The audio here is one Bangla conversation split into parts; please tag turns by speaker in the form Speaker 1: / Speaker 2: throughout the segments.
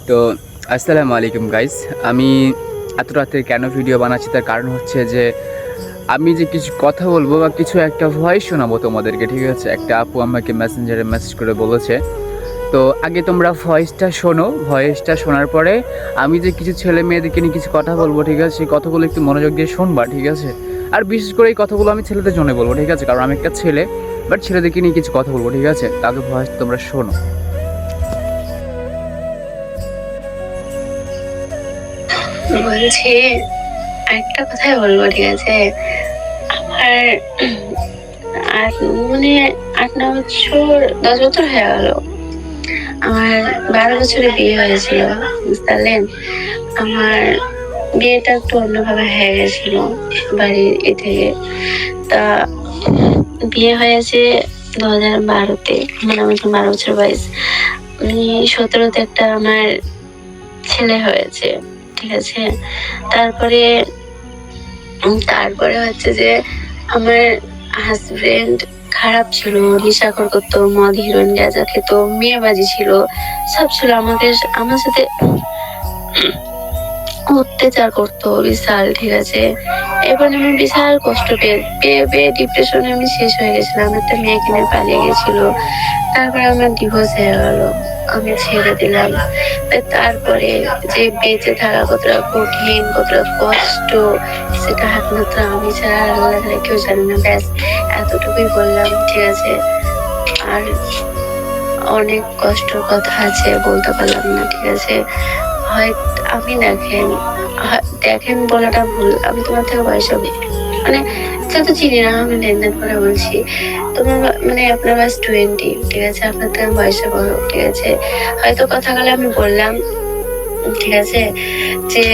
Speaker 1: তো আসসালামু আলাইকুম গাইস। আমি এত রাতে কেন ভিডিও বানাচ্ছি তার কারণ হচ্ছে যে আমি যে কিছু কথা বলবো বা কিছু একটা ভয়েস শোনাবো তোমাদেরকে, ঠিক আছে? একটা আপু আমাকে মেসেঞ্জারে মেসেজ করে বলেছে। তো আগে তোমরা ভয়েসটা শোনো, ভয়েসটা শোনার পরে আমি যে কিছু ছেলে মেয়েদেরকে নিয়ে কিছু কথা বলবো, ঠিক আছে? সেই কথাগুলো একটু মনোযোগ দিয়ে শুনবা, ঠিক আছে? আর বিশেষ করে এই কথাগুলো আমি ছেলেদের জন্য বলবো, ঠিক আছে? কারণ আমি একটা ছেলে, বাট ছেলেদেরকে নিয়ে কিছু কথা বলবো, ঠিক আছে? তাকে ভয়েস তোমরা শোনো।
Speaker 2: বলছি, একটা কথাই বলবো, ঠিক আছে? আমার আট মানে 8-9 বছর 10 বছর হয়ে গেল। আমার 12 বছরে বিয়ে হয়েছিল, বুঝতে পারলেন? আমার বিয়েটা একটু অন্যভাবে হয়ে গেছিল বাড়ির থেকে। তা বিয়ে হয়েছে 2012-তে। আমার 12 বছর বয়স। 17-তে একটা আমার ছেলে হয়েছে, ঠিক আছে? তারপরে তারপরে হচ্ছে যে আমার হাজবেন্ড খারাপ ছিল, নেশাখোর করতো, মদ হিরোইন গাঁজা খেত, মেয়েবাজি ছিল, সব ছিল। আমার সাথে অত্যাচার করতো বিশাল, ঠিক আছে? এবার আমি বিশাল কষ্ট পেয়ে পেয়ে পেয়ে ডিপ্রেশনে আমি শেষ হয়ে গেছিলাম। একটা মেয়ে কিনে পালিয়ে গেছিল। তারপরে আমার ডিভোর্স হয়ে গেল, আমি ছেড়ে দিলাম। তারপরে যে বেঁচে থাকা কতটা কঠিন, কতটা কষ্ট, সেটা একমাত্র আমি ছাড়া আর আল্লাহ ছাড়া কেউ জানে না। ব্যাস এতটুকুই বললাম, ঠিক আছে? আর অনেক কষ্টের কথা আছে, বলতে পারলাম না, ঠিক আছে? হয় আমি দেখেন বলাটা ভুল। আমি তোমার থেকে বয়সে মানে যত চিনি না, আমি লেনদেন করে বলছি। তোমার আপনার বয়স 20, ঠিক আছে? আপনার থেকে বয়সে বড়, ঠিক আছে? হয়তো কথাগুলো আমি বললাম, ঠিক আছে, যে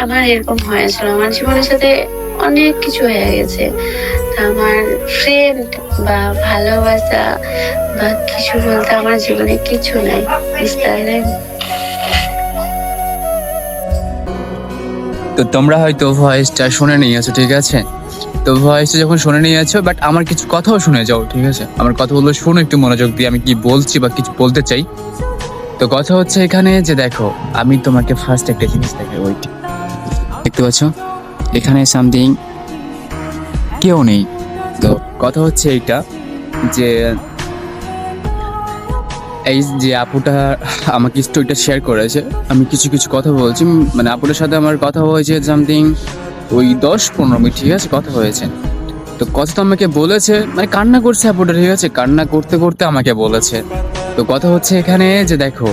Speaker 2: আমার এরকম হয়েছিল, আমার জীবনের সাথে অনেক কিছু হয়ে গেছে। আমার ফ্রেন্ড বা ভালোবাসা বা কিছু বলতে আমার জীবনে কিছু নাই, বুঝতে পারলেন?
Speaker 1: তো তোমরা হয়তো ভয়েসটা শুনে নিয়েছো, ঠিক আছে? তো ভয়েসটা যখন শুনে নিয়েছো, বাট আমার কিছু কথাও শুনে যাও, ঠিক আছে? আমার কথাগুলো শুনো একটু মনোযোগ দিয়ে, আমি কি বলছি বা কিছু বলতে চাই। তো কথা হচ্ছে এখানে যে দেখো, আমি তোমাকে ফার্স্ট একটা জিনিস দেখাই, ওইট, দেখতে পাচ্ছ এখানে সামথিং কেউ নেই। তো কথা হচ্ছে এইটা যে এই যে আপুটা আমাকে স্টোরিটা শেয়ার করেছে, আমি কিছু কিছু কথা বলছি, মানে আপুটার সাথে আমার কথা হয়েছে সামথিং ওই 10-15 মিনিট, ঠিক আছে? কথা হয়েছে। তো কথা তো আমাকে বলেছে, মানে কান্না করছে আপুটা, ঠিক আছে? কান্না করতে করতে আমাকে বলেছে। তো কথা হচ্ছে এখানে যে দেখো,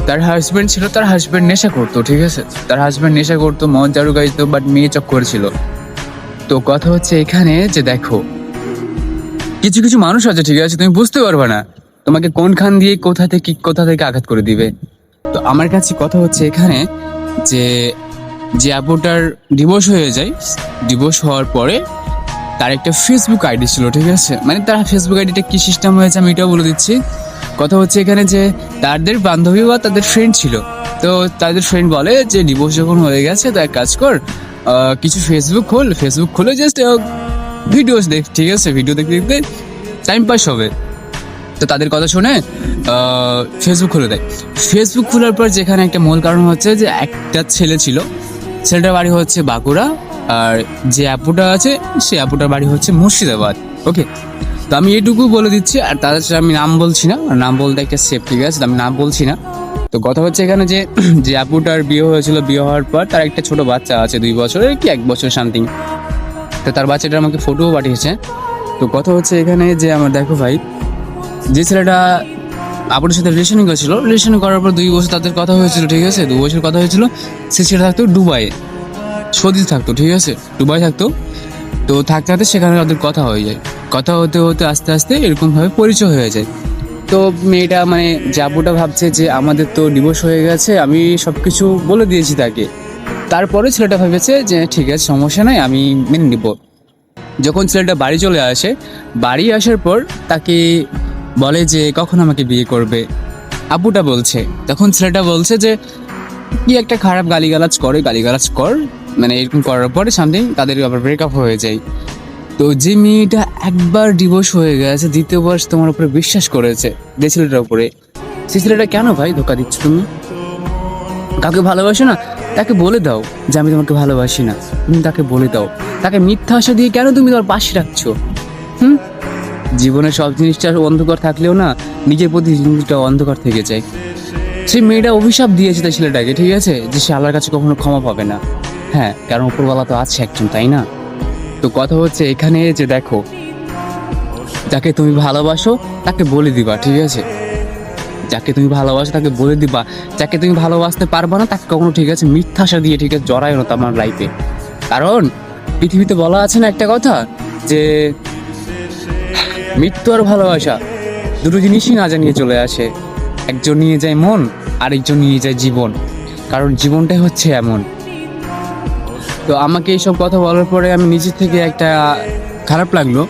Speaker 1: তার হাজবেন্ড ছিল, তার হাজবেন্ড নেশা করতো, ঠিক আছে? তার হাজবেন্ড নেশা করতো, মদ জারু গাইতো, বাট মেয়ে চক্কর ছিল। তো কথা হচ্ছে এখানে যে দেখো, কিছু কিছু মানুষ আছে, ঠিক আছে? তুমি বুঝতে পারবে না তোমাকে কোনখান দিয়ে কোথা থেকে আঘাত করে দিবে। তো আমার কাছে কথা হচ্ছে এখানে যে যে আপুটার ডিভোর্স হয়ে যায়, ডিভোর্স হওয়ার পরে তার একটা ফেসবুক আইডি ছিল, ঠিক আছে? মানে তার ফেসবুক আইডিটা কি সিস্টেম হয়েছে আমি এটাও বলে দিচ্ছি। কথা হচ্ছে এখানে যে তাদের বান্ধবী বা তাদের ফ্রেন্ড ছিল। তো তাদের ফ্রেন্ড বলে যে ডিভোর্স যখন হয়ে গেছে তো এক কাজ কর, কিছু ফেসবুক খুলে জাস্ট ভিডিওস দেখ, ঠিক আছে? ভিডিও দেখতে দেখতে টাইম পাস হবে। তো তাদের কথা শুনে ফেসবুক খুলে দেয়। ফেসবুক খোলার পর যেখানে একটা মূল কারণ হচ্ছে যে একটা ছেলে ছিল, ছেলেটার বাড়ি হচ্ছে বাঁকুড়া, আর যে আপুটা আছে সে আপুটার বাড়ি হচ্ছে মুর্শিদাবাদ। ওকে, তো আমি এইটুকু বলে দিচ্ছি, আর তাদের সাথে আমি নাম বলছি না, নাম বলতে একটা সেফ, ঠিক আছে? তো আমি নাম বলছি না। তো কথা হচ্ছে এখানে যে যে আপুটার বিয়ে হয়েছিল, বিয়ে হওয়ার পর তার একটা ছোট বাচ্চা আছে, 2 বছরের কি 1 বছর সামথিং। তো তার বাচ্চাটা আমাকে ফটোও পাঠিয়েছে। তো কথা হচ্ছে এখানে যে আমার দেখো ভাই, যে ছেলেটা আপুর সাথে রিলেশন করেছিল, রিলেশন করার পর 2 বছর তাদের কথা হয়েছিল, ঠিক আছে? 2 বছর কথা হয়েছিল। সে ছেলে থাকতো দুবাইয়ে, সৌদি থাকতো, ঠিক আছে? দুবাই থাকতো। তো থাকতে থাকতে সেখানে তাদের কথা হয়ে যায়, কথা হতে হতে আস্তে আস্তে এরকম ভাবে পরিচয় হয়ে যায়। তো মেয়েটা মানে যে আপুটা ভাবছে যে আমাদের তো ডিভোর্স হয়ে গেছে, আমি সবকিছু বলে দিয়েছি তাকে। তারপরে ছেলেটা ভেবেছে যে ঠিক আছে, সমস্যা নাই, আমি মেনে নিব। যখন ছেলেটা বাড়ি চলে আসে, বাড়ি আসার পর তাকে বলে যে কখন আমাকে বিয়ে করবে, আপুটা বলছে। তখন ছেলেটা বলছে যে কি একটা খারাপ গালিগালাজ কর, মানে এরকম করার পরে সামথিং তাদের আবার ব্রেকআপ হয়ে যায়। তো যে মেয়েটা একবার ডিভোর্স হয়ে গেছে, দ্বিতীয়বার তোমার উপরে বিশ্বাস করেছে যে ছেলেটার উপরে, সেই ছেলেটা কেন ভাই ধোকা দিচ্ছ তুমি? কাউকে ভালোবাসো না, তাকে বলে দাও যে আমি তোমাকে ভালোবাসি না, তুমি তাকে বলে দাও। তাকে মিথ্যা আশা দিয়ে কেন তুমি তোমার পাশে রাখছো? জীবনে সব জিনিসটা অন্ধকার থাকলেও না, নিজের প্রতি জিনিসটা অন্ধকার থেকে যায়। সেই মেয়েটা অভিশাপ দিয়েছে তাই ছেলেটাকে, ঠিক আছে, যে সে আল্লাহর কাছে কখনো ক্ষমা পাবে না। হ্যাঁ, কারণ উপরওয়ালা তো আছে একজন, তাই না? তো কথা হচ্ছে এখানে যে দেখো, যাকে তুমি ভালোবাসো তাকে বলে দিবা, ঠিক আছে? যাকে তুমি ভালোবাসো তাকে বলে দিবা। যাকে তুমি ভালোবাসতে পারবা না তাকে কখনো, ঠিক আছে, মিথ্যা আশা দিয়ে, ঠিক আছে, জড়ায় না তোমার লাইফে। কারণ পৃথিবীতে বলা আছে না একটা কথা, যে মৃত্যু আর ভালোবাসা দুটো জিনিসই না জানিয়ে চলে আসে। একজন নিয়ে যায় মন, আরেকজন নিয়ে যায় জীবন। কারণ জীবনটাই হচ্ছে এমন। তো আমাকে এইসব কথা বলার পরে আমি নিজের থেকে একটা খারাপ লাগলো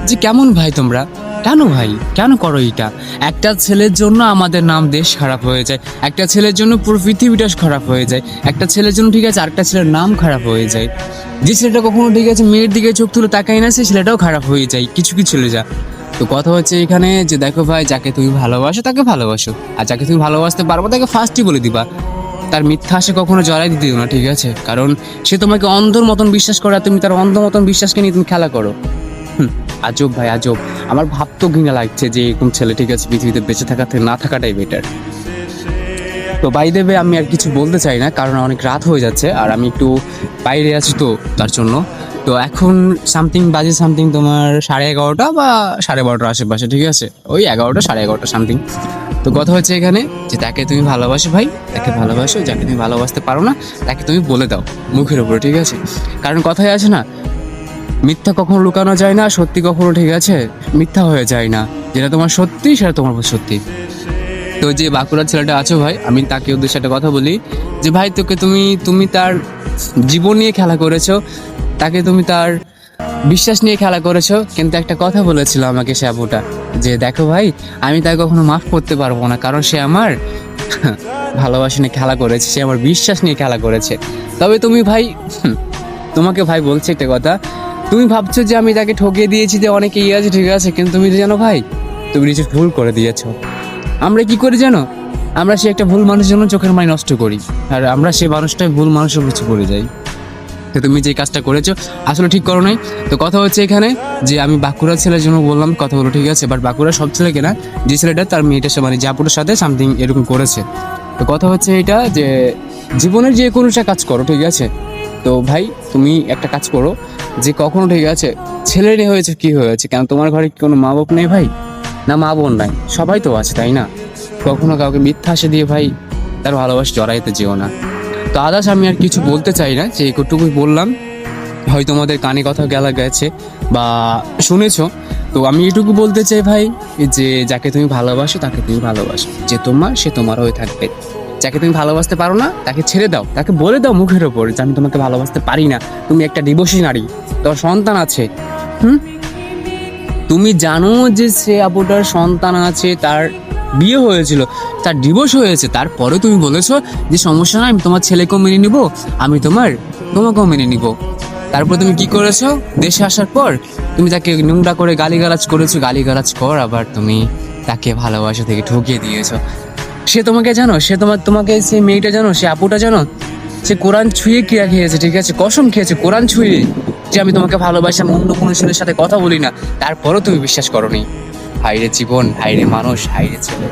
Speaker 1: যে কেমন ভাই তোমরা, কেন ভাই, কেন করো এটা? একটা ছেলের জন্য আমাদের নাম দেশ খারাপ হয়ে যায়, একটা ছেলের জন্য পুরো পৃথিবীটা খারাপ হয়ে যায়, একটা ছেলের জন্য, ঠিক আছে, আরেকটা ছেলের নাম খারাপ হয়ে যায়। যে ছেলেটা কখনো, ঠিক আছে, মেয়ের দিকে চোখ তুলে তাকাই না, সেই ছেলেটাও খারাপ হয়ে যায়, কিছু কিছু ছেলে যা। তো কথা হচ্ছে এখানে যে দেখো ভাই, যাকে তুমি ভালোবাসো তাকে ভালোবাসো, আর যাকে তুমি ভালোবাসতে পারবো তাকে ফার্স্টই বলে দিবা। তার মিথ্যা আশা কখনো জড়াই দিতে দিও না, ঠিক আছে? কারণ সে তোমাকে অন্ধর মতন বিশ্বাস করে, আর তুমি তার অন্ধ মতন বিশ্বাসকে নিয়ে তুমি খেলা করো। আজব ভাই, আজব। আমার ভাবতেও ঘৃণা লাগছে যে এরকম ছেলে, ঠিক আছে, পৃথিবীতে বেঁচে থাকা থেকে না থাকাটাই বেটার। তো বাই দেবে আমি আর কিছু বলতে চাই না, কারণ অনেক রাত হয়ে যাচ্ছে আর আমি একটু বাইরে আছি, তো তার জন্য। তো এখন সামথিং বাজে, সামথিং তোমার 11:30 বা 12:30 আশেপাশে, ঠিক আছে, ওই 11টা 11:30 সামথিং। তো কথা হচ্ছে এখানে যে তাকে তুমি ভালোবাসো ভাই, তাকে ভালোবাসো। যাকে তুমি ভালোবাসতে পারো না তাকে তুমি বলে দাও মুখের উপরে, ঠিক আছে? কারণ কথায় আছে না, মিথ্যা কখনো লুকানো যায় না, সত্যি কখনো, ঠিক আছে, মিথ্যা হয়ে যায় না। যেটা তোমার সত্যি সেটা তোমার সত্যি। তো যে বাঁকুড়ার ছেলেটা আছো ভাই, আমি তাকে উদ্দেশ্যে একটা কথা বলি যে ভাই, তোকে তুমি তার জীবন নিয়ে খেলা করেছো, তাকে তুমি তার বিশ্বাস নিয়ে খেলা করেছো, কিন্তু একটা কথা বলেছিল আমাকে সে আপুটা, যে দেখো ভাই, আমি তাকে কখনো মাফ করতে পারবো না, কারণ সে আমার ভালোবাসা নিয়ে খেলা করেছে, সে আমার বিশ্বাস নিয়ে খেলা করেছে। তবে তুমি ভাই, তোমাকে ভাই বলছি একটা কথা, তুমি ভাবছো যে আমি তাকে ঠকিয়ে দিয়েছি, যে অনেকে ইয়ে আছে, ঠিক আছে, কিন্তু তুমি জানো ভাই, তুমি নিজের ভুল করে দিয়েছো। আমরা কি করি জানো? আমরা সে একটা ভুল মানুষের জন্য চোখের মাই নষ্ট করি, আর আমরা সে মানুষটাই ভুল মানুষের কিছু করে যাই। তো তুমি যে কাজটা করেছো আসলে ঠিক করো নাই। তো কথা হচ্ছে এখানে যে আমি বাঁকুড়ার ছেলের জন্য বললাম কথা বলো, ঠিক আছে, বাট বাঁকুড়ার সব ছেলেকে না, যে ছেলেটা তার মেয়েটার সাথে, মানে জাপুরের সাথে সামথিং এরকম করেছে। তো কথা হচ্ছে এটা যে জীবনের যে কোনোটা কাজ করো, ঠিক আছে? তো ভাই তুমি একটা কাজ করো, যে কখনো, ঠিক আছে, ছেলের হয়েছে কি হয়েছে, কেন তোমার ঘরে কি কোনো মা বাপ নেই ভাই? না মা বোন নাই, সবাই তো আছে, তাই না? কখনো কাউকে মিথ্যা আশা দিয়ে ভাই তার ভালোবাসা জড়াইতে যেও না। তো আদার্স আমি আর কিছু বলতে চাই না, যে এটুকুই বললাম, হয়তো তোমাদের কানে কথা গেছে বা শুনেছো। তো আমি এটুকু বলতে চাই ভাই, যে যাকে তুমি ভালোবাসো তাকে তুমি ভালোবাসো, যে তোমার সে তোমার হয়ে থাকবে। যাকে তুমি ভালোবাসতে পারো না তাকে ছেড়ে দাও, তাকে বলে দাও মুখের ওপর যে আমি তোমাকে ভালোবাসতে পারি না। তুমি একটা ডিভোর্সি নারী, তোমার সন্তান আছে। তুমি জানো যে সে আপুটার সন্তান আছে, তার বিয়ে হয়েছিল, তার ডিভোর্স হয়েছে, তারপরে তুমি বলেছো যে সমস্যা নাই, আমি তোমার ছেলেকেও মেনে নিব, আমি তোমাকেও মেনে নিব। তারপর তুমি কি করেছো? দেশে আসার পর তুমি তাকে নোংরা করে গালিগালাজ করেছো, গালিগালাজ কর, আবার তুমি তাকে ভালোবাসা থেকে ঠকিয়ে দিয়েছো। সে তোমাকে জানো, সে তোমাকে সেই মেয়েটা জানো, সে আপুটা জানো, সে কোরআন ছুঁয়ে ক্রিয়া খেয়েছে, ঠিক আছে, কসম খেয়েছে কোরআন ছুঁয়ে, যে আমি তোমাকে ভালোবাসি, আমি অন্য কোনো ছেলের সাথে কথা বলি না। তারপরও তুমি বিশ্বাস করোনি। হাইরে জীবন, হাইরে মানুষ, হাইরে ছেলে।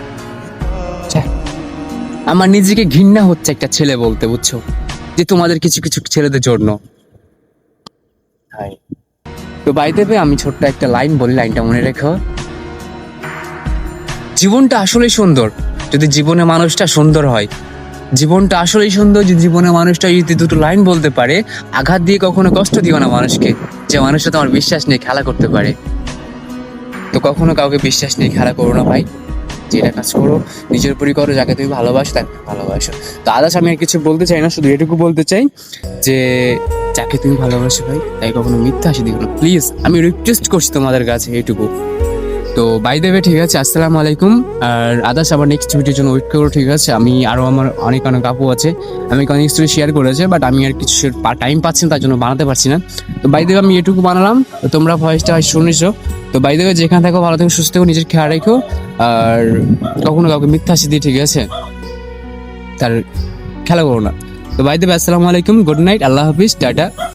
Speaker 1: আমার নিজেকে ঘৃণা হচ্ছে একটা ছেলে বলতে, বুঝছো, যে তোমাদের কিছু কিছু ছেলেদের জন্য। তো বাই দেবে আমি ছোট্ট একটা লাইন বলি, লাইনটা মনে রেখো। জীবনটা আসলেই সুন্দর যদি জীবনে মানুষটা সুন্দর হয়। জীবনটা আসলেই সুন্দর যদি জীবনে মানুষটা যদি দুটো লাইন বলতে পারে, আঘাত দিয়ে কখনো কষ্ট দিও না মানুষকে, যে মানুষটা তোমার বিশ্বাস নিয়ে খেলা করতে পারে। তো কখনো কাউকে বিশ্বাস নিয়ে খেলা করো না ভাই, যেটা কাজ করো নিজের উপরই করো, যাকে তুমি ভালোবাসো তাকে ভালোবাসো। তো আদার্স আমি আর কিছু বলতে চাই না, শুধু এটুকু বলতে চাই যে যাকে তুমি ভালোবাসো ভাই তাই কখনো মিথ্যা হাসি দিও না, প্লিজ। আমি রিকোয়েস্ট করছি তোমাদের কাছে এইটুকু। তো বাই দেবে, ঠিক আছে, আসসালামু আলাইকুম। আর আদার্স আবার নেক্সট ভিডিওর জন্য ওয়েট করো, ঠিক আছে। আমি আরও আমার অনেক আপু আছে, আমি অনেক স্টোরি শেয়ার করেছে, বাট আমি আর কিছু টাইম পাচ্ছি না, তার জন্য বানাতে পারছি না। তো বাই দেবে আমি এটুকু বানালাম, তো তোমরা ভয়েসটা শুনেছো। তো বাই দেবে যেখানে থাকো ভালো থেকো, সুস্থ থেকো, নিজের খেয়াল রেখো। আর কখনো কাউকে মিথ্যা হাসি দিয়ে, ঠিক আছে, তার খেলা করো না। তো বাই দেবে আসসালামু আলাইকুম, গুড নাইট, আল্লাহ হাফিজ, টাটা।